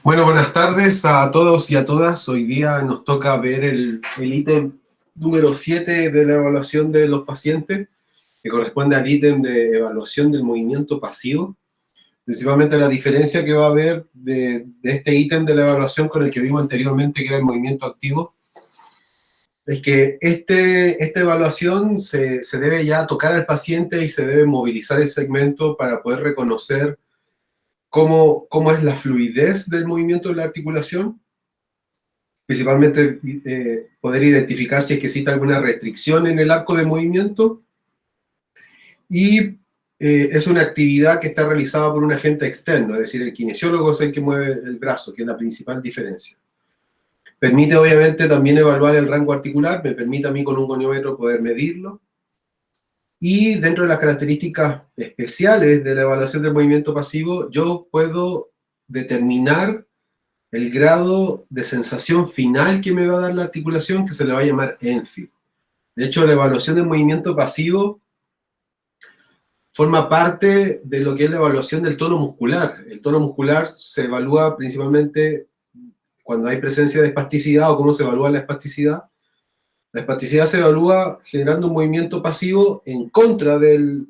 Bueno, buenas tardes a todos y a todas. Hoy día nos toca ver el ítem número 7 de la evaluación de los pacientes, que corresponde al ítem de evaluación del movimiento pasivo. Principalmente la diferencia que va a haber de este ítem de la evaluación con el que vimos anteriormente, que era el movimiento activo, es que esta evaluación se debe ya tocar al paciente y se debe movilizar el segmento para poder reconocer cómo es la fluidez del movimiento de la articulación, principalmente poder identificar si es que existe alguna restricción en el arco de movimiento, y es una actividad que está realizada por un agente externo, es decir, el kinesiólogo es el que mueve el brazo, que es la principal diferencia. Permite obviamente también evaluar el rango articular, me permite a mí con un goniómetro poder medirlo, y dentro de las características especiales de la evaluación del movimiento pasivo, yo puedo determinar el grado de sensación final que me va a dar la articulación, que se le va a llamar ENFI. De hecho, la evaluación del movimiento pasivo forma parte de lo que es la evaluación del tono muscular. El tono muscular se evalúa principalmente cuando hay presencia de espasticidad, o cómo se evalúa la espasticidad. La espasticidad se evalúa generando un movimiento pasivo en contra del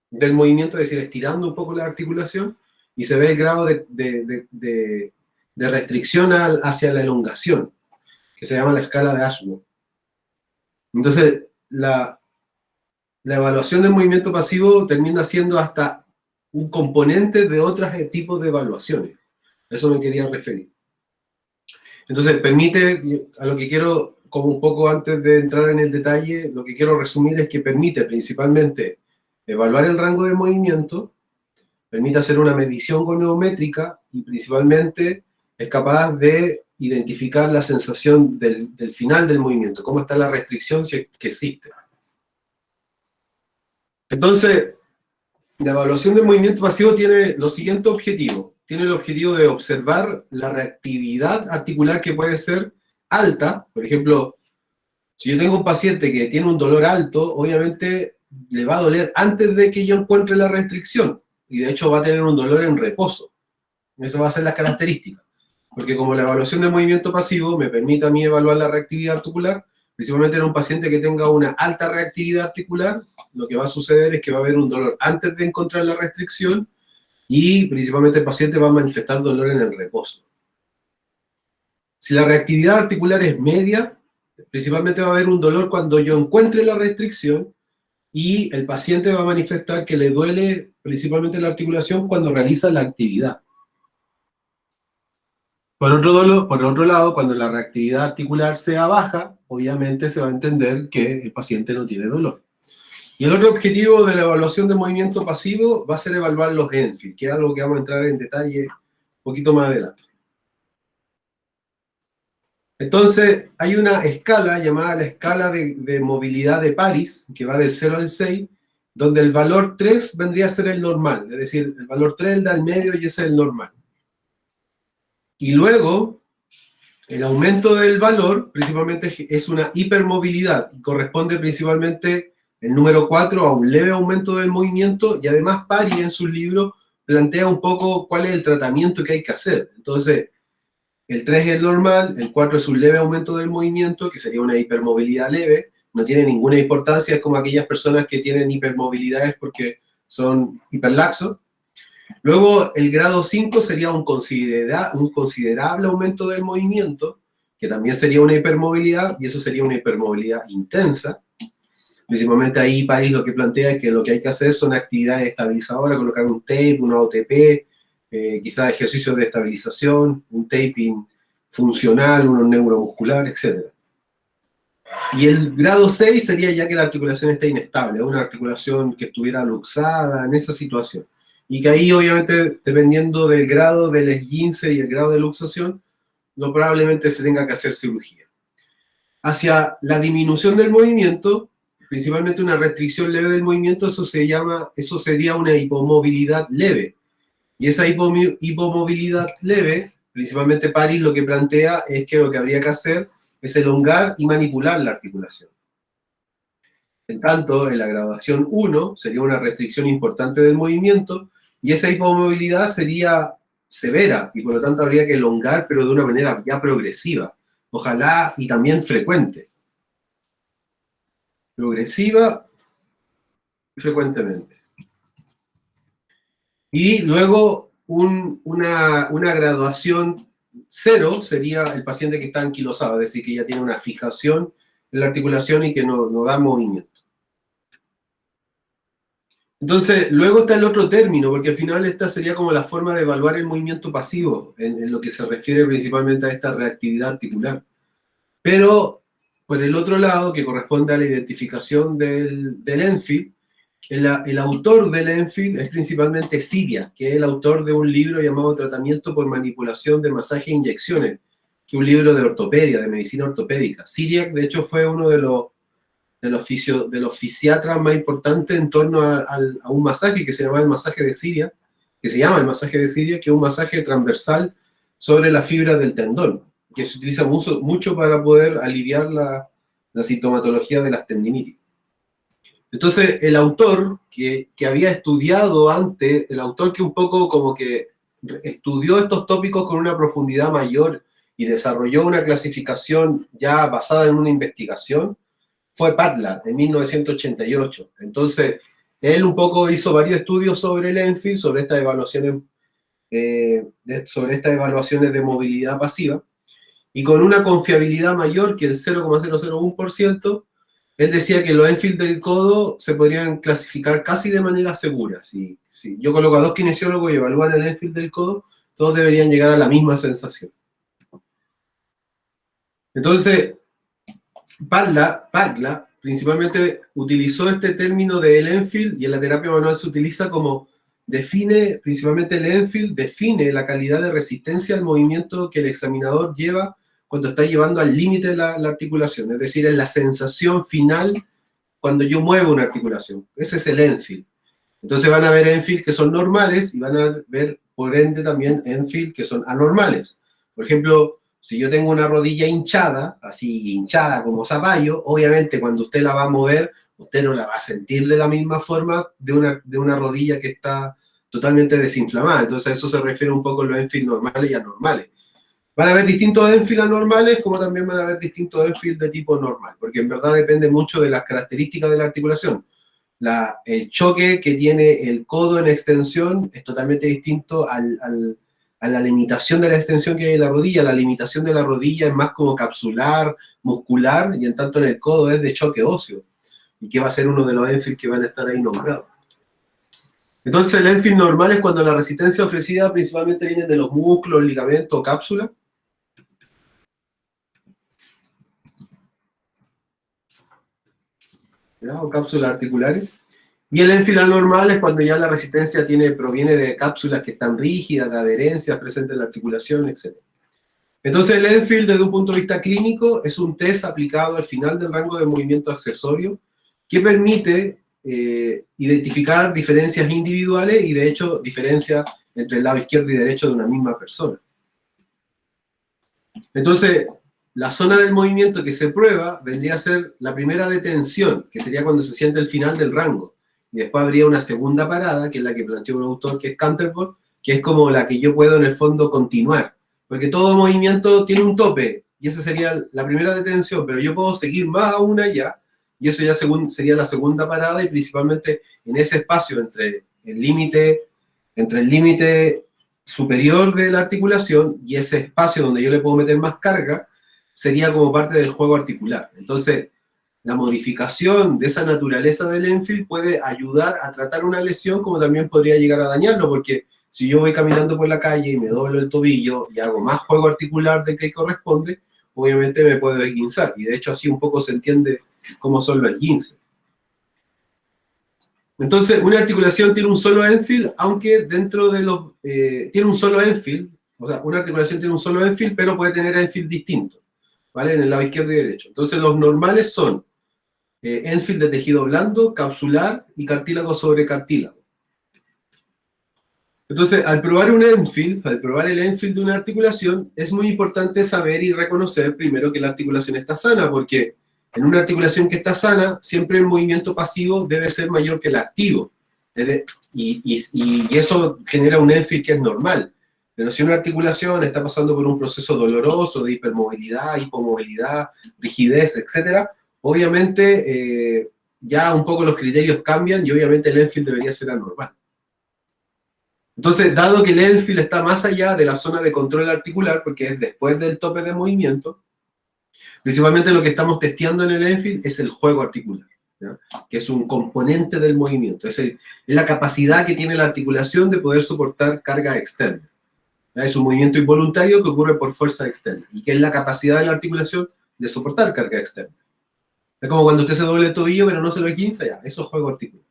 movimiento, es decir, estirando un poco la articulación, y se ve el grado de restricción hacia la elongación, que se llama la escala de Ashworth. Entonces, la evaluación del movimiento pasivo termina siendo hasta un componente de otros tipos de evaluaciones. A eso me quería referir. Entonces, permite, a lo que quiero, como un poco antes de entrar en el detalle, lo que quiero resumir es que permite principalmente evaluar el rango de movimiento, permite hacer una medición goniométrica, y principalmente es capaz de identificar la sensación del final del movimiento, cómo está la restricción si es que existe. Entonces, la evaluación del movimiento pasivo tiene los siguientes objetivos. Tiene el objetivo de observar la reactividad articular, que puede ser alta. Por ejemplo, si yo tengo un paciente que tiene un dolor alto, obviamente le va a doler antes de que yo encuentre la restricción, y de hecho va a tener un dolor en reposo. Eso va a ser las características. Porque como la evaluación de movimiento pasivo me permite a mí evaluar la reactividad articular, principalmente en un paciente que tenga una alta reactividad articular, lo que va a suceder es que va a haber un dolor antes de encontrar la restricción, y principalmente el paciente va a manifestar dolor en el reposo. Si la reactividad articular es media, principalmente va a haber un dolor cuando yo encuentre la restricción, y el paciente va a manifestar que le duele principalmente la articulación cuando realiza la actividad. Por otro lado, cuando la reactividad articular sea baja, obviamente se va a entender que el paciente no tiene dolor. Y el otro objetivo de la evaluación de movimiento pasivo va a ser evaluar los ENFI, que es algo que vamos a entrar en detalle un poquito más adelante. Entonces, hay una escala llamada la escala de movilidad de Paris, que va del 0 al 6, donde el valor 3 vendría a ser el normal, es decir, el valor 3 da el medio y ese es el normal. Y luego, el aumento del valor principalmente es una hipermovilidad, y corresponde principalmente el número 4 a un leve aumento del movimiento, y además Paris en su libro plantea un poco cuál es el tratamiento que hay que hacer. Entonces, el 3 es el normal, el 4 es un leve aumento del movimiento, que sería una hipermovilidad leve, no tiene ninguna importancia, es como aquellas personas que tienen hipermovilidades porque son hiperlaxos. Luego, el grado 5 sería un considerable aumento del movimiento, que también sería una hipermovilidad, y eso sería una hipermovilidad intensa. Principalmente ahí Paris lo que plantea es que lo que hay que hacer son actividades estabilizadoras, colocar un tape, una OTP, quizás ejercicios de estabilización, un taping funcional, uno neuromuscular, etc. Y el grado 6 sería ya que la articulación esté inestable, una articulación que estuviera luxada en esa situación. Y que ahí, obviamente, dependiendo del grado del esguince y el grado de luxación, probablemente se tenga que hacer cirugía. Hacia la disminución del movimiento, principalmente una restricción leve del movimiento, eso sería una hipomovilidad leve. Y esa hipomovilidad leve, principalmente Paris lo que plantea es que lo que habría que hacer es elongar y manipular la articulación. En tanto, en la graduación 1 sería una restricción importante del movimiento, y esa hipomovilidad sería severa, y por lo tanto habría que elongar, pero de una manera ya progresiva. Ojalá, y también frecuente. Progresiva y frecuentemente. Y luego una graduación cero sería el paciente que está anquilosado, es decir, que ya tiene una fijación en la articulación y que no da movimiento. Entonces, luego está el otro término, porque al final esta sería como la forma de evaluar el movimiento pasivo, en lo que se refiere principalmente a esta reactividad articular. Pero, por el otro lado, que corresponde a la identificación del Enfield, el autor del Enfield es principalmente Siria, que es el autor de un libro llamado Tratamiento por Manipulación de Masaje e Inyecciones, que es un libro de ortopedia, de medicina ortopédica. Siria, de hecho, fue uno de los fisiatras más importantes en torno a un masaje que se llama el masaje de Siria, que es un masaje transversal sobre la fibra del tendón, que se utiliza mucho para poder aliviar la sintomatología de las tendinitis. Entonces, el autor que había estudiado antes, el autor que un poco como que estudió estos tópicos con una profundidad mayor y desarrolló una clasificación ya basada en una investigación, fue Padla, en 1988. Entonces, él un poco hizo varios estudios sobre el Enfield, sobre estas evaluaciones de movilidad pasiva, y con una confiabilidad mayor que el 0,001%, él decía que los Enfield del codo se podrían clasificar casi de manera segura. Si yo coloco a 2 kinesiólogos y evalúan el Enfield del codo, todos deberían llegar a la misma sensación. Entonces, Padla principalmente utilizó este término del Enfield, y en la terapia manual se utiliza como principalmente el Enfield define la calidad de resistencia al movimiento que el examinador lleva cuando está llevando al límite de la articulación, es decir, es la sensación final cuando yo muevo una articulación. Ese es el Enfield. Entonces van a ver Enfield que son normales y van a ver, por ende, también Enfield que son anormales. Por ejemplo, si yo tengo una rodilla hinchada, así hinchada como zapallo, obviamente cuando usted la va a mover, usted no la va a sentir de la misma forma de una rodilla que está totalmente desinflamada. Entonces a eso se refiere un poco los Enfield normales y anormales. Van a haber distintos Enfield anormales, como también van a haber distintos Enfield de tipo normal, porque en verdad depende mucho de las características de la articulación. El choque que tiene el codo en extensión es totalmente distinto a la limitación de la extensión que hay en la rodilla. La limitación de la rodilla es más como capsular, muscular, y en tanto en el codo es de choque óseo, y que va a ser uno de los Enfield que van a estar ahí nombrados. Entonces el Enfield normal es cuando la resistencia ofrecida principalmente viene de los músculos, ligamentos, cápsulas. O cápsulas articulares. Y el Enfield anormal es cuando ya la resistencia proviene de cápsulas que están rígidas, de adherencias presentes en la articulación, etc. Entonces el Enfield, desde un punto de vista clínico, es un test aplicado al final del rango de movimiento accesorio que permite identificar diferencias individuales y, de hecho, diferencias entre el lado izquierdo y derecho de una misma persona. Entonces, la zona del movimiento que se prueba vendría a ser la primera detención, que sería cuando se siente el final del rango. Y después habría una segunda parada, que es la que planteó un autor que es Canterbury, que es como la que yo puedo en el fondo continuar. Porque todo movimiento tiene un tope, y esa sería la primera detención, pero yo puedo seguir más aún allá, y eso ya sería la segunda parada, y principalmente en ese espacio entre el límite superior de la articulación y ese espacio donde yo le puedo meter más carga, sería como parte del juego articular. Entonces, la modificación de esa naturaleza del Enfield puede ayudar a tratar una lesión, como también podría llegar a dañarlo, porque si yo voy caminando por la calle y me doblo el tobillo y hago más juego articular del que corresponde, obviamente me puedo esguinzar. Y de hecho así un poco se entiende cómo son los esguinces. Entonces, una articulación tiene un solo Enfield, aunque dentro de los... tiene un solo Enfield, o sea, una articulación tiene un solo Enfield, pero puede tener Enfield distintos, ¿vale? En el lado izquierdo y derecho. Entonces, los normales son Enfield de tejido blando, capsular y cartílago sobre cartílago. Entonces, al probar el Enfield de una articulación, es muy importante saber y reconocer primero que la articulación está sana, porque en una articulación que está sana, siempre el movimiento pasivo debe ser mayor que el activo. Y eso genera un Enfield que es normal. Pero si una articulación está pasando por un proceso doloroso de hipermovilidad, hipomovilidad, rigidez, etcétera, obviamente ya un poco los criterios cambian y obviamente el Enfield debería ser anormal. Entonces, dado que el Enfield está más allá de la zona de control articular, porque es después del tope de movimiento, principalmente lo que estamos testeando en el Enfield es el juego articular, ¿ya? Que es un componente del movimiento, es la capacidad que tiene la articulación de poder soportar carga externa. ¿Ya? Es un movimiento involuntario que ocurre por fuerza externa, y que es la capacidad de la articulación de soportar carga externa. Es como cuando usted se doble el tobillo pero no se lo esguinza, ya, eso es juego articular.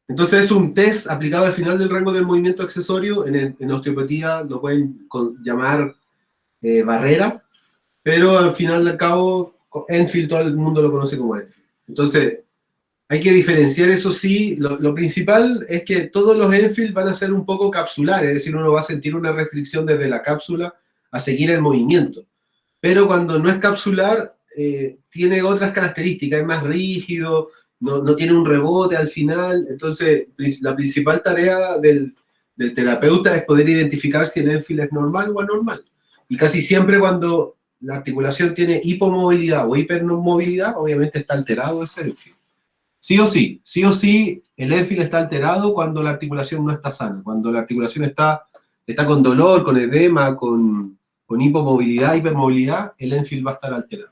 Entonces es un test aplicado al final del rango del movimiento accesorio. En osteopatía lo pueden llamar barrera, pero al final del cabo, Enfield, todo el mundo lo conoce como Enfield. Entonces, hay que diferenciar eso sí. Lo principal es que todos los Enfield van a ser un poco capsulares, es decir, uno va a sentir una restricción desde la cápsula a seguir el movimiento. Pero cuando no es capsular, tiene otras características, es más rígido, no tiene un rebote al final. Entonces, la principal tarea del terapeuta es poder identificar si el Enfield es normal o anormal. Y casi siempre cuando la articulación tiene hipomovilidad o hipermovilidad, obviamente está alterado ese Enfield. Sí o sí, el Enfield está alterado cuando la articulación no está sana, cuando la articulación está con dolor, con edema, con hipomovilidad, hipermovilidad, el Enfield va a estar alterado.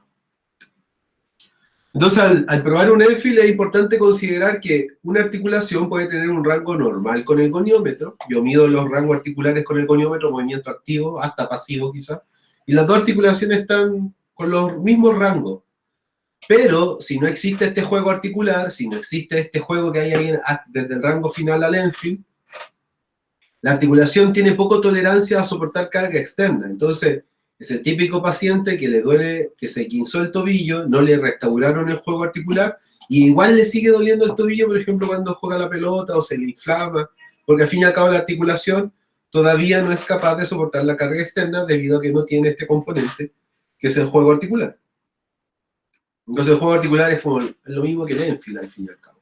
Entonces, al probar un Enfield es importante considerar que una articulación puede tener un rango normal con el goniómetro. Yo mido los rangos articulares con el goniómetro, movimiento activo, hasta pasivo quizás, y las dos articulaciones están con los mismos rangos. Pero si no existe este juego articular, si no existe este juego que hay ahí desde el rango final al Enfield, la articulación tiene poco tolerancia a soportar carga externa. Entonces, es el típico paciente que le duele, que se quinzó el tobillo, no le restauraron el juego articular, y igual le sigue doliendo el tobillo, por ejemplo, cuando juega la pelota o se le inflama, porque al fin y al cabo la articulación todavía no es capaz de soportar la carga externa debido a que no tiene este componente, que es el juego articular. Entonces el juego articular es como lo mismo que el Enfield, al fin y al cabo.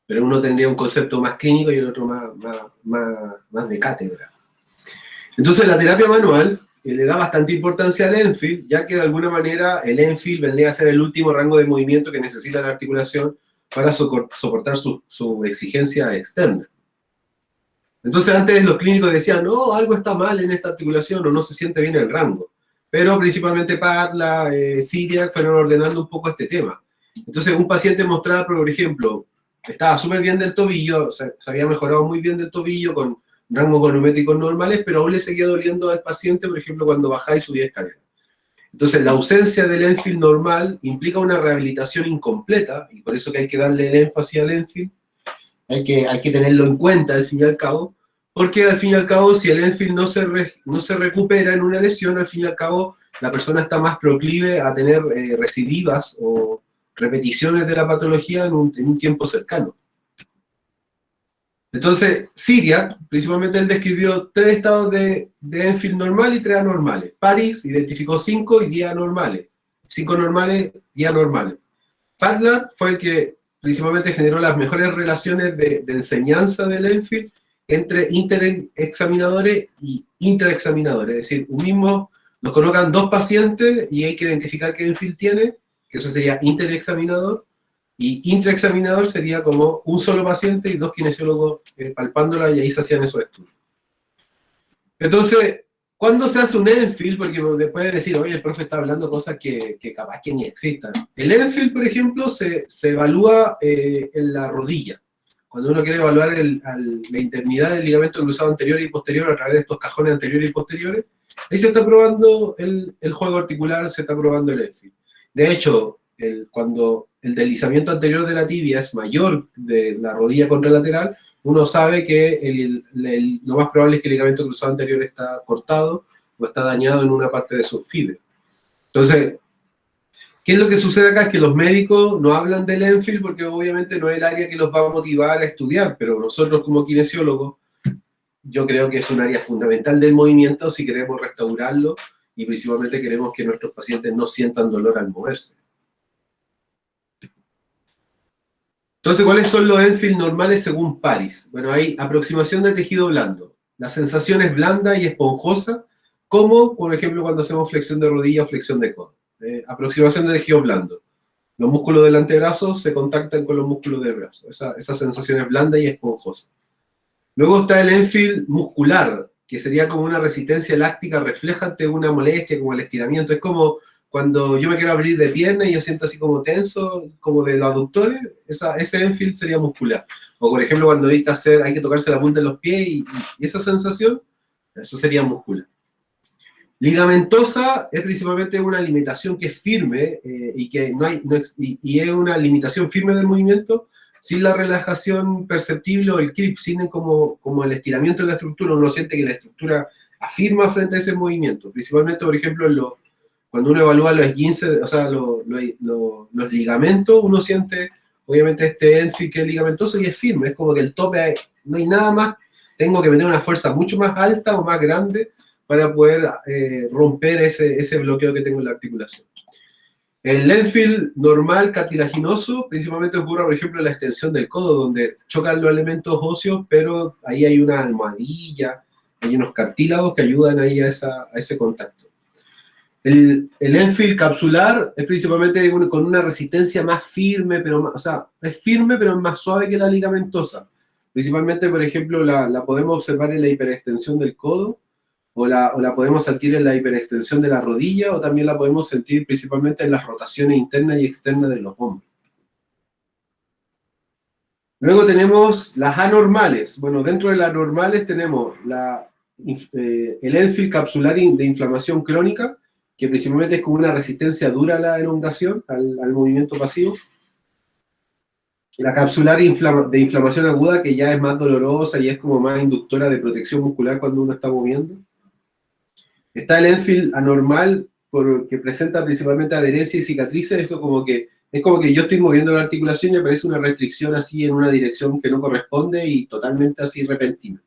Pero uno tendría un concepto más clínico y el otro más de cátedra. Entonces la terapia manual le da bastante importancia al Enfield, ya que de alguna manera el Enfield vendría a ser el último rango de movimiento que necesita la articulación para soportar su exigencia externa. Entonces antes los clínicos decían, no, algo está mal en esta articulación o no se siente bien el rango. Pero principalmente Padla, Ciriac fueron ordenando un poco este tema. Entonces un paciente mostraba, por ejemplo, estaba súper bien del tobillo, se había mejorado muy bien del tobillo con rangos volumétricos normales, pero aún le seguía doliendo al paciente, por ejemplo, cuando bajaba y subía escalera. Entonces la ausencia del Enfield normal implica una rehabilitación incompleta, y por eso que hay que darle el énfasis al Enfield, hay que tenerlo en cuenta al fin y al cabo, porque al fin y al cabo si el Enfield no se recupera en una lesión, al fin y al cabo la persona está más proclive a tener recidivas o repeticiones de la patología en un tiempo cercano. Entonces, Ciriac, principalmente él describió 3 estados de Enfield normal y 3 anormales. Paris identificó 5 y 10 anormales. 5 normales, 10 anormales. Padla fue el que principalmente generó las mejores relaciones de enseñanza del Enfield entre interexaminadores y intraexaminadores. Es decir, nos colocan 2 pacientes y hay que identificar qué Enfield tiene, que eso sería interexaminador, y intraexaminador sería como un solo paciente y 2 kinesiólogos palpándola, y ahí se hacían esos estudios. Entonces, ¿cuándo se hace un Enfield? Porque después de decir, oye, el profe está hablando cosas que capaz que ni existan. El Enfield, por ejemplo, se evalúa en la rodilla. Cuando uno quiere evaluar la internidad del ligamento cruzado anterior y posterior a través de estos cajones anteriores y posteriores, ahí se está probando el juego articular, se está probando el Enfield. De hecho, cuando el deslizamiento anterior de la tibia es mayor de la rodilla contralateral, uno sabe que lo más probable es que el ligamento cruzado anterior está cortado o está dañado en una parte de sus fibras. Entonces, ¿qué es lo que sucede acá? Es que los médicos no hablan del Enfield porque obviamente no es el área que los va a motivar a estudiar, pero nosotros como kinesiólogos, yo creo que es un área fundamental del movimiento si queremos restaurarlo y principalmente queremos que nuestros pacientes no sientan dolor al moverse. Entonces, ¿cuáles son los Enfield normales según Paris? Bueno, hay aproximación de tejido blando. la sensación es blanda y esponjosa, como, por ejemplo, cuando hacemos flexión de rodilla o flexión de codo. Aproximación de tejido blando. Los músculos del antebrazo se contactan con los músculos del brazo. Esa sensación es blanda y esponjosa. Luego está el Enfield muscular, que sería como una resistencia láctica refleja ante una molestia, como el estiramiento. Es como cuando yo me quiero abrir de pierna y yo siento así como tenso, como de los aductores, ese Enfield sería muscular. O por ejemplo cuando hay que tocarse la punta de los pies y esa sensación, eso sería muscular. Ligamentosa es principalmente una limitación que es firme y que y es una limitación firme del movimiento sin la relajación perceptible o el creep, sin como el estiramiento de la estructura. Uno siente que la estructura afirma frente a ese movimiento. Principalmente, por ejemplo, cuando uno evalúa los esguinces, o sea, los ligamentos, uno siente, obviamente, este Enfield que es ligamentoso y es firme. Es como que el tope, no hay nada más, tengo que meter una fuerza mucho más alta o más grande para poder romper ese bloqueo que tengo en la articulación. El Enfield normal cartilaginoso principalmente ocurre, por ejemplo, en la extensión del codo, donde chocan los elementos óseos, pero ahí hay una almohadilla, hay unos cartílagos que ayudan ahí a ese contacto. El Enfield capsular es principalmente con una resistencia más firme, o sea, es firme pero es más suave que la ligamentosa. Principalmente, por ejemplo, la podemos observar en la hiperextensión del codo, o la podemos sentir en la hiperextensión de la rodilla, o también la podemos sentir principalmente en las rotaciones internas y externas de los hombros. Luego tenemos las anormales. Bueno, dentro de las anormales tenemos el Enfield capsular de inflamación crónica, que principalmente es como una resistencia dura a la elongación, al movimiento pasivo. La capsular de inflamación aguda, que ya es más dolorosa y es como más inductora de protección muscular cuando uno está moviendo. Está el Enfield anormal, que presenta principalmente adherencia y cicatrices. Eso es como que yo estoy moviendo la articulación y aparece una restricción así en una dirección que no corresponde y totalmente así repentina.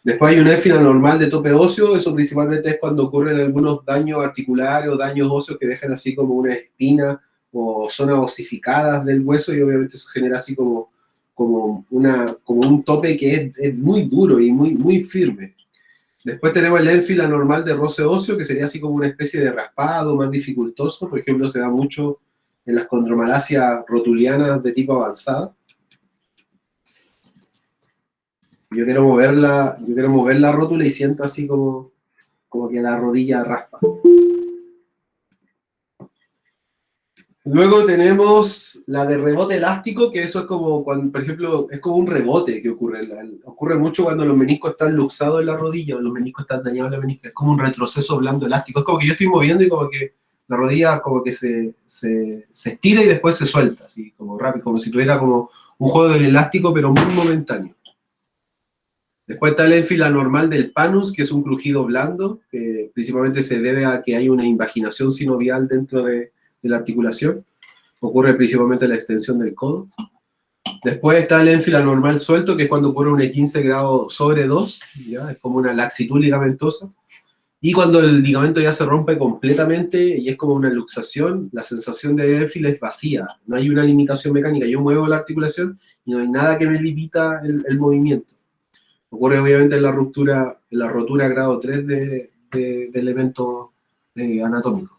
Después hay un Enfield anormal de tope óseo. Eso principalmente es cuando ocurren algunos daños articulares o daños óseos que dejan así como una espina o zonas osificadas del hueso, y obviamente eso genera así como un tope que es muy duro y muy firme. Después tenemos el Enfield anormal de roce óseo, que sería así como una especie de raspado más dificultoso. Por ejemplo, se da mucho en las condromalasias rotulianas de tipo avanzada. Yo quiero mover la rótula y siento así como que la rodilla raspa. Luego tenemos la de rebote elástico, que eso es como cuando, por ejemplo, es como un rebote que ocurre. Ocurre mucho cuando los meniscos están luxados en la rodilla o los meniscos están dañados en la menisca. Es como un retroceso blando elástico. Es como que yo estoy moviendo y como que la rodilla como que se estira y después se suelta, así como rápido, como si tuviera como un juego del elástico, pero muy momentáneo. Después está el Enfield anormal del Panus, que es un crujido blando, que principalmente se debe a que hay una invaginación sinovial dentro de la articulación. Ocurre principalmente en la extensión del codo. Después está el Enfield anormal suelto, que es cuando ocurre un 15 grado sobre 2, ¿ya? Es como una laxitud ligamentosa. Y cuando el ligamento ya se rompe completamente y es como una luxación, la sensación de Enfield es vacía. No hay una limitación mecánica. Yo muevo la articulación y no hay nada que me limita el movimiento. Ocurre obviamente en la rotura grado 3 de elementos anatómicos.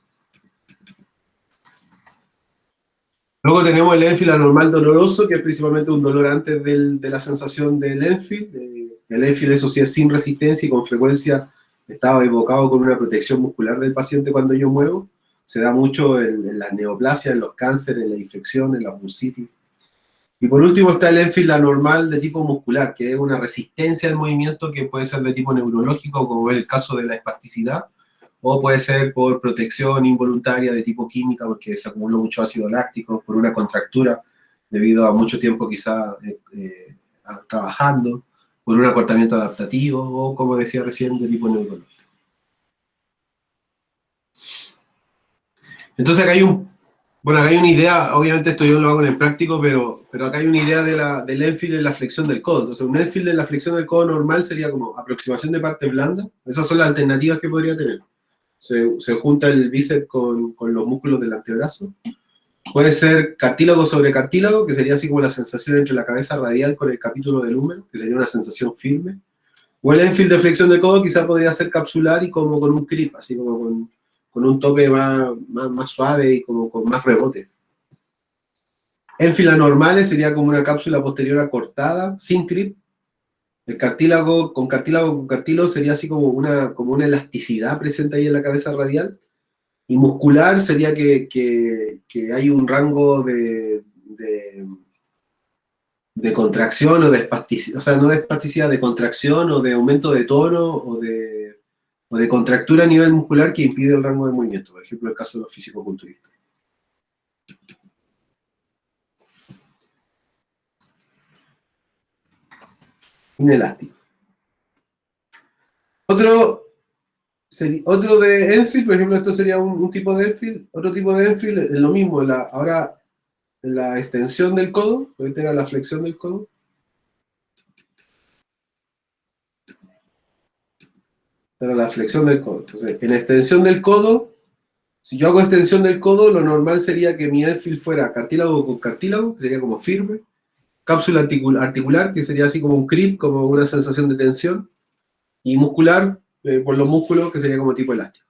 Luego tenemos el Enfield anormal doloroso, que es principalmente un dolor antes de la sensación del Enfield. El Enfield, eso sí, es sin resistencia y con frecuencia estaba evocado con una protección muscular del paciente cuando yo muevo. Se da mucho en las neoplasias, en los cánceres, en la infección, en la bursitis. Y por último está el Enfield anormal de tipo muscular, que es una resistencia al movimiento que puede ser de tipo neurológico, como es el caso de la espasticidad, o puede ser por protección involuntaria de tipo química, porque se acumuló mucho ácido láctico, por una contractura debido a mucho tiempo quizá trabajando, por un acortamiento adaptativo, o como decía recién, de tipo neurológico. Entonces acá hay una idea, obviamente esto yo lo hago en el práctico, pero acá hay una idea del Enfield en la flexión del codo. Entonces un Enfield en la flexión del codo normal sería como aproximación de parte blanda. Esas son las alternativas que podría tener. Se junta el bíceps con los músculos del antebrazo. Puede ser cartílago sobre cartílago, que sería así como la sensación entre la cabeza radial con el capítulo del húmero, que sería una sensación firme. O el Enfield de flexión de codo quizás podría ser capsular y como con un clip, así como con un tope más suave y como con más rebote. Enfield anormales sería como una cápsula posterior acortada, sin clip. El cartílago con cartílago sería así como una elasticidad presente ahí en la cabeza radial. Y muscular sería que hay un rango de contracción o de espasticidad, o sea, no de espasticidad, de contracción o de aumento de tono o de contractura a nivel muscular que impide el rango de movimiento. Por ejemplo, el caso de los fisicoculturistas. Inelástico. Otro de Enfield, por ejemplo, esto sería un tipo de Enfield. Otro tipo de Enfield es lo mismo. Ahora, en la extensión del codo, esta era la flexión del codo. Era la flexión del codo. Entonces, en la extensión del codo, si yo hago extensión del codo, lo normal sería que mi Enfield fuera cartílago con cartílago, que sería como firme. Cápsula articular, que sería así como un creep, como una sensación de tensión. Y muscular, por los músculos, que sería como tipo elástico.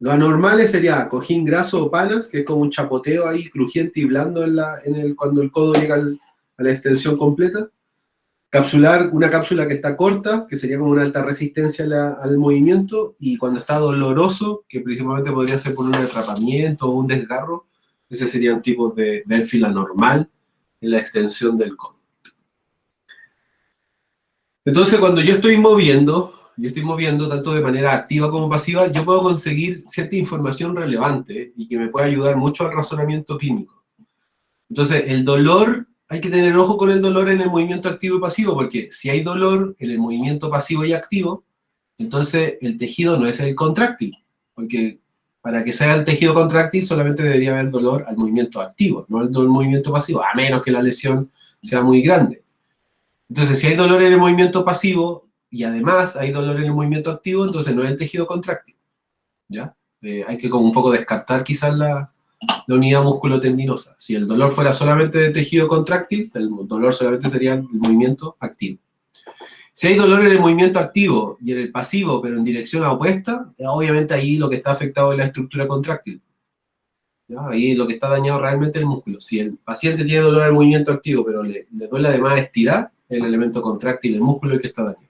Lo anormales sería cojín graso o panas, que es como un chapoteo ahí crujiente y blando cuando el codo llega a la extensión completa. Capsular, una cápsula que está corta, que sería como una alta resistencia al movimiento, y cuando está doloroso, que principalmente podría ser por un atrapamiento o un desgarro, ese sería un tipo de Enfield anormal en la extensión del codo. Entonces, cuando yo estoy moviendo tanto de manera activa como pasiva, yo puedo conseguir cierta información relevante y que me puede ayudar mucho al razonamiento clínico. Entonces, el dolor, hay que tener ojo con el dolor en el movimiento activo y pasivo, porque si hay dolor en el movimiento pasivo y activo, entonces el tejido no es el contráctil, porque para que sea el tejido contráctil solamente debería haber dolor al movimiento activo, no al movimiento pasivo, a menos que la lesión sea muy grande. Entonces, si hay dolor en el movimiento pasivo y además hay dolor en el movimiento activo, entonces no es el tejido contráctil, ¿ya? Hay que como un poco descartar quizás la unidad musculotendinosa. Si el dolor fuera solamente de tejido contráctil, el dolor solamente sería el movimiento activo. Si hay dolor en el movimiento activo y en el pasivo, pero en dirección opuesta, obviamente ahí lo que está afectado es la estructura contráctil. ¿Ya? Ahí lo que está dañado realmente es el músculo. Si el paciente tiene dolor al movimiento activo, pero le duele además estirar, el elemento contráctil, el músculo, es el que está dañado.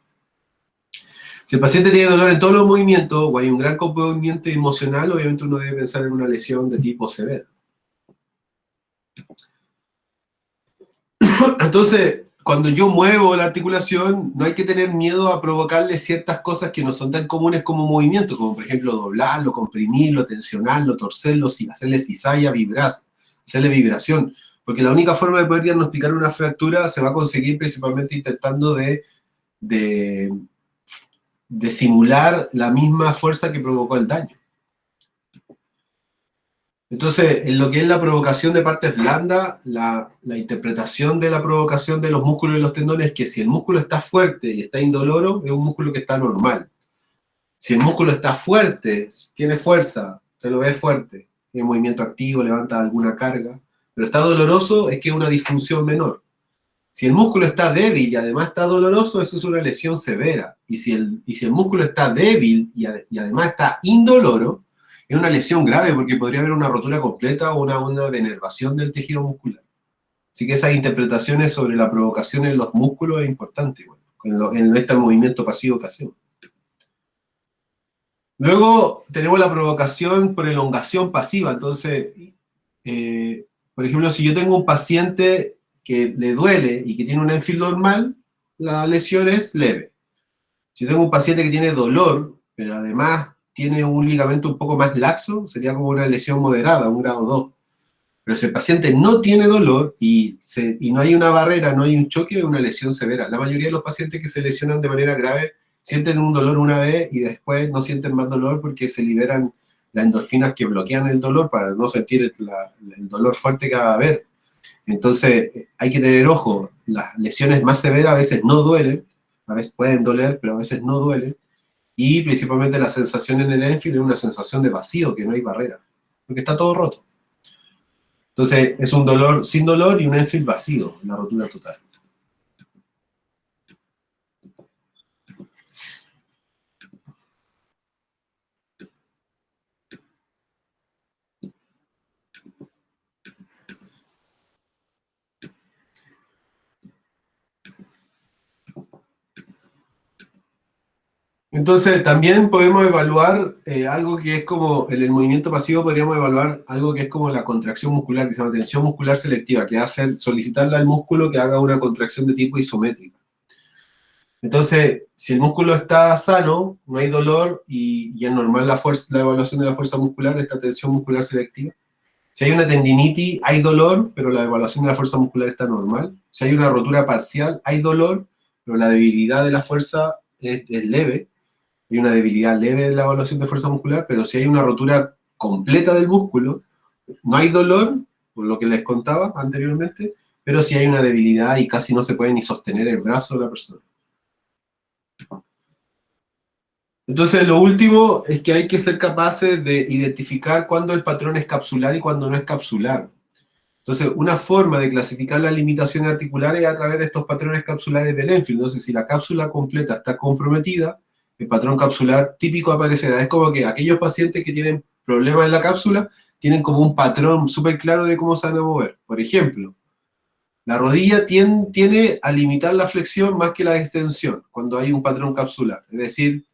Si el paciente tiene dolor en todos los movimientos o hay un gran componente emocional, obviamente uno debe pensar en una lesión de tipo severo. Entonces, cuando yo muevo la articulación, no hay que tener miedo a provocarle ciertas cosas que no son tan comunes como movimiento, como por ejemplo doblarlo, comprimirlo, tensionarlo, torcerlo, hacerle cizalla, hacerle vibración. Porque la única forma de poder diagnosticar una fractura se va a conseguir principalmente intentando de simular la misma fuerza que provocó el daño. Entonces, en lo que es la provocación de partes blandas, la interpretación de la provocación de los músculos y los tendones es que si el músculo está fuerte y está indoloro, es un músculo que está normal. Si el músculo está fuerte, tiene fuerza, usted lo ve fuerte, tiene movimiento activo, levanta alguna carga, pero está doloroso, es que es una disfunción menor. Si el músculo está débil y además está doloroso, eso es una lesión severa. Y si el músculo está débil y además está indoloro, es una lesión grave porque podría haber una rotura completa o una denervación del tejido muscular. Así que esas interpretaciones sobre la provocación en los músculos es importante, bueno, en este movimiento pasivo que hacemos. Luego tenemos la provocación por elongación pasiva. Entonces, por ejemplo, si yo tengo un paciente que le duele y que tiene un Enfield normal, la lesión es leve. Si yo tengo un paciente que tiene dolor, pero además tiene un ligamento un poco más laxo, sería como una lesión moderada, un grado 2. Pero si el paciente no tiene dolor y no hay una barrera, no hay un choque, es una lesión severa. La mayoría de los pacientes que se lesionan de manera grave sienten un dolor una vez y después no sienten más dolor porque se liberan las endorfinas que bloquean el dolor para no sentir el dolor fuerte que va a haber. Entonces, hay que tener ojo, las lesiones más severas a veces no duelen, a veces pueden doler, pero a veces no duelen, y principalmente la sensación en el Enfield es una sensación de vacío, que no hay barrera, porque está todo roto. Entonces, es un dolor sin dolor y un Enfield vacío, una rotura total. Entonces, también podemos evaluar algo que es como, en el movimiento pasivo podríamos evaluar algo que es como la contracción muscular, que se llama tensión muscular selectiva, que hace solicitarle al músculo que haga una contracción de tipo isométrico. Entonces, si el músculo está sano, no hay dolor y es normal la evaluación de la fuerza muscular, de esta tensión muscular selectiva. Si hay una tendinitis, hay dolor, pero la evaluación de la fuerza muscular está normal. Si hay una rotura parcial, hay dolor, pero la debilidad de la fuerza es leve. Hay una debilidad leve de la evaluación de fuerza muscular, pero si hay una rotura completa del músculo, no hay dolor, por lo que les contaba anteriormente, pero sí hay una debilidad y casi no se puede ni sostener el brazo de la persona. Entonces, lo último es que hay que ser capaces de identificar cuándo el patrón es capsular y cuándo no es capsular. Entonces, una forma de clasificar las limitaciones articulares es a través de estos patrones capsulares de Lenfield. Entonces, si la cápsula completa está comprometida, el patrón capsular típico aparecerá. Es como que aquellos pacientes que tienen problemas en la cápsula tienen como un patrón súper claro de cómo se van a mover. Por ejemplo, la rodilla tiene a limitar la flexión más que la extensión cuando hay un patrón capsular. Es decir,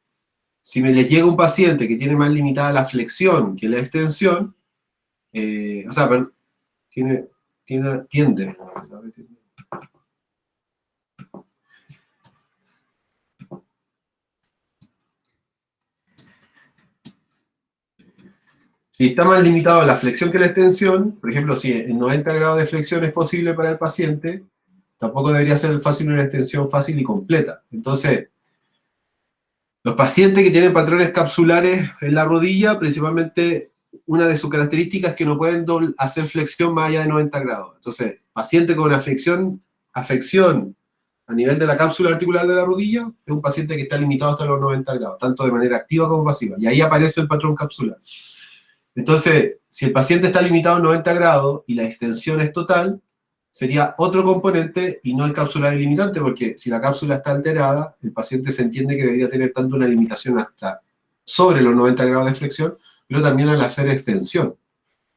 si me le llega un paciente que tiene más limitada la flexión que la extensión, o sea, perdón, tiende. Si está más limitado la flexión que la extensión, por ejemplo, si en 90 grados de flexión es posible para el paciente, tampoco debería ser fácil una extensión fácil y completa. Entonces, los pacientes que tienen patrones capsulares en la rodilla, principalmente una de sus características es que no pueden hacer flexión más allá de 90 grados. Entonces, paciente con afección a nivel de la cápsula articular de la rodilla es un paciente que está limitado hasta los 90 grados, tanto de manera activa como pasiva. Y ahí aparece el patrón capsular. Entonces, si el paciente está limitado a 90 grados y la extensión es total, sería otro componente y no el capsular limitante, porque si la cápsula está alterada, el paciente se entiende que debería tener tanto una limitación hasta sobre los 90 grados de flexión, pero también al hacer extensión,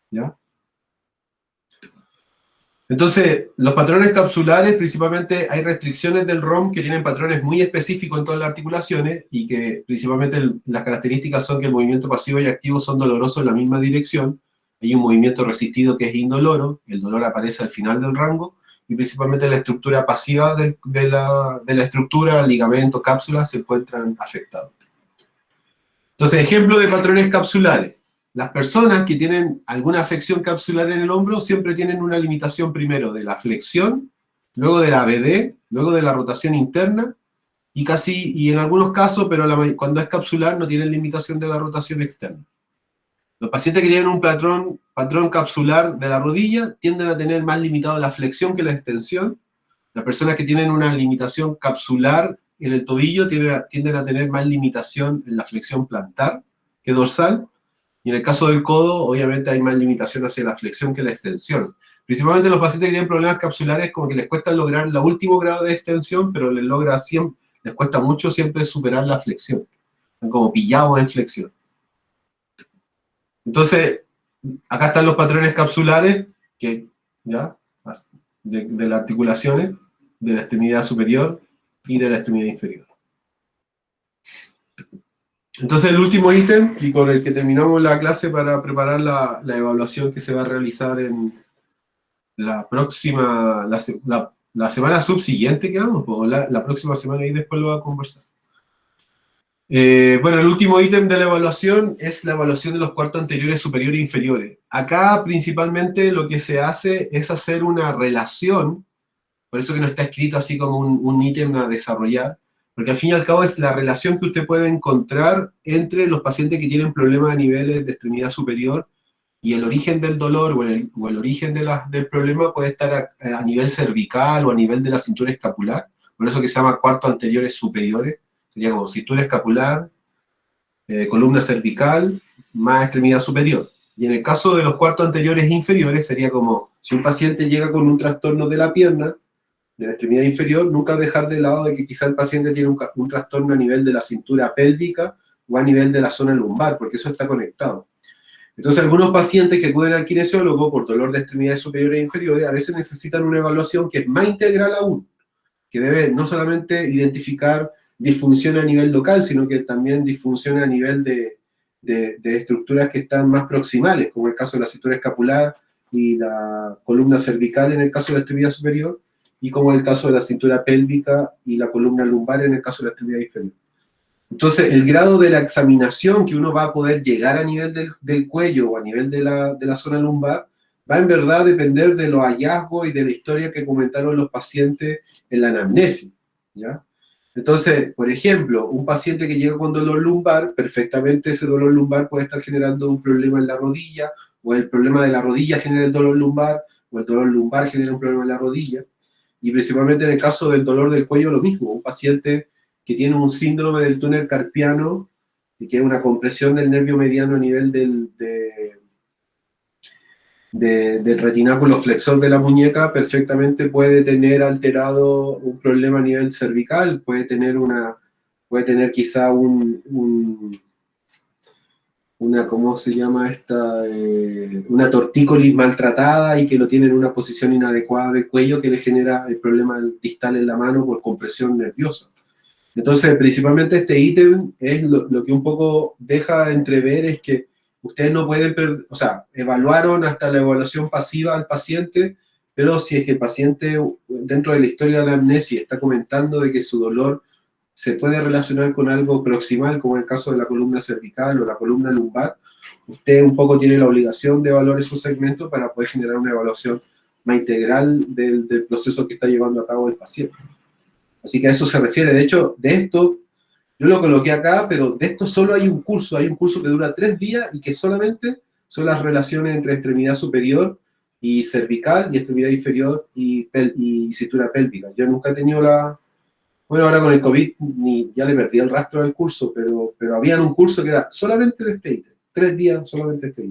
¿ya? Entonces, los patrones capsulares, principalmente hay restricciones del ROM que tienen patrones muy específicos en todas las articulaciones y que principalmente las características son que el movimiento pasivo y activo son dolorosos en la misma dirección. Hay un movimiento resistido que es indoloro, el dolor aparece al final del rango y principalmente la estructura pasiva de la estructura, ligamento, cápsula, se encuentran afectados. Entonces, ejemplo de patrones capsulares. Las personas que tienen alguna afección capsular en el hombro siempre tienen una limitación primero de la flexión, luego de la BD, luego de la rotación interna, y en algunos casos, pero cuando es capsular no tienen limitación de la rotación externa. Los pacientes que tienen un patrón capsular de la rodilla tienden a tener más limitado la flexión que la extensión. Las personas que tienen una limitación capsular en el tobillo tienden a tener más limitación en la flexión plantar que dorsal. Y en el caso del codo, obviamente hay más limitación hacia la flexión que la extensión. Principalmente los pacientes que tienen problemas capsulares, como que les cuesta lograr el último grado de extensión, pero les cuesta mucho siempre superar la flexión. Están como pillados en flexión. Entonces, acá están los patrones capsulares, ¿ya? De las articulaciones, de la extremidad superior y de la extremidad inferior. Entonces, el último ítem, y con el que terminamos la clase para preparar la evaluación que se va a realizar en la próxima, la semana subsiguiente que vamos, o la próxima semana y después lo va a conversar. Bueno, el último ítem de la evaluación es la evaluación de los cuartos anteriores, superiores e inferiores. Acá, principalmente, lo que se hace es hacer una relación, por eso que no está escrito así como un ítem a desarrollar, porque al fin y al cabo es la relación que usted puede encontrar entre los pacientes que tienen problemas a niveles de extremidad superior y el origen del dolor o el origen del problema puede estar a nivel cervical o a nivel de la cintura escapular, por eso que se llama cuartos anteriores superiores, sería como cintura escapular, columna cervical, más extremidad superior. Y en el caso de los cuartos anteriores inferiores sería como si un paciente llega con un trastorno de la pierna, de la extremidad inferior, nunca dejar de lado de que quizá el paciente tiene un trastorno a nivel de la cintura pélvica o a nivel de la zona lumbar, porque eso está conectado. Entonces, algunos pacientes que acuden al kinesiólogo por dolor de extremidades superiores e inferiores, a veces necesitan una evaluación que es más integral aún, que debe no solamente identificar disfunción a nivel local, sino que también disfunción a nivel de estructuras que están más proximales, como el caso de la cintura escapular y la columna cervical en el caso de la extremidad superior, y como el caso de la cintura pélvica y la columna lumbar en el caso de la extremidad inferior. Entonces, el grado de la examinación que uno va a poder llegar a nivel del cuello o a nivel de la zona lumbar va en verdad a depender de los hallazgos y de la historia que comentaron los pacientes en la anamnesis, ¿ya? Entonces, por ejemplo, un paciente que llega con dolor lumbar, perfectamente ese dolor lumbar puede estar generando un problema en la rodilla, o el problema de la rodilla genera el dolor lumbar, o el dolor lumbar genera un problema en la rodilla. Y principalmente en el caso del dolor del cuello, lo mismo. Un paciente que tiene un síndrome del túnel carpiano, y que es una compresión del nervio mediano a nivel del retináculo flexor de la muñeca, perfectamente puede tener alterado un problema a nivel cervical, puede tener quizá una, ¿cómo se llama esta? Una tortícolis maltratada y que lo tiene en una posición inadecuada del cuello que le genera el problema distal en la mano por compresión nerviosa. Entonces, principalmente este ítem es lo que un poco deja entrever es que ustedes no pueden, o sea, evaluaron hasta la evaluación pasiva al paciente, pero si es que el paciente dentro de la historia de la amnesia está comentando de que su dolor se puede relacionar con algo proximal, como en el caso de la columna cervical o la columna lumbar, usted un poco tiene la obligación de evaluar esos segmentos para poder generar una evaluación más integral del proceso que está llevando a cabo el paciente. Así que a eso se refiere. De hecho, de esto, yo lo coloqué acá, pero de esto solo hay un curso que dura 3 días y que solamente son las relaciones entre extremidad superior y cervical y extremidad inferior y cintura pélvica. Yo nunca he tenido bueno, ahora con el COVID ya le perdí el rastro del curso, pero había un curso que era solamente de este ítem, 3 días solamente de este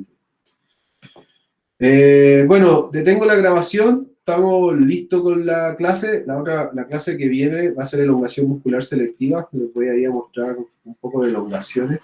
ítem. Bueno, detengo la grabación, estamos listos con la clase. La clase que viene va a ser elongación muscular selectiva. Les voy a ir a mostrar un poco de elongaciones.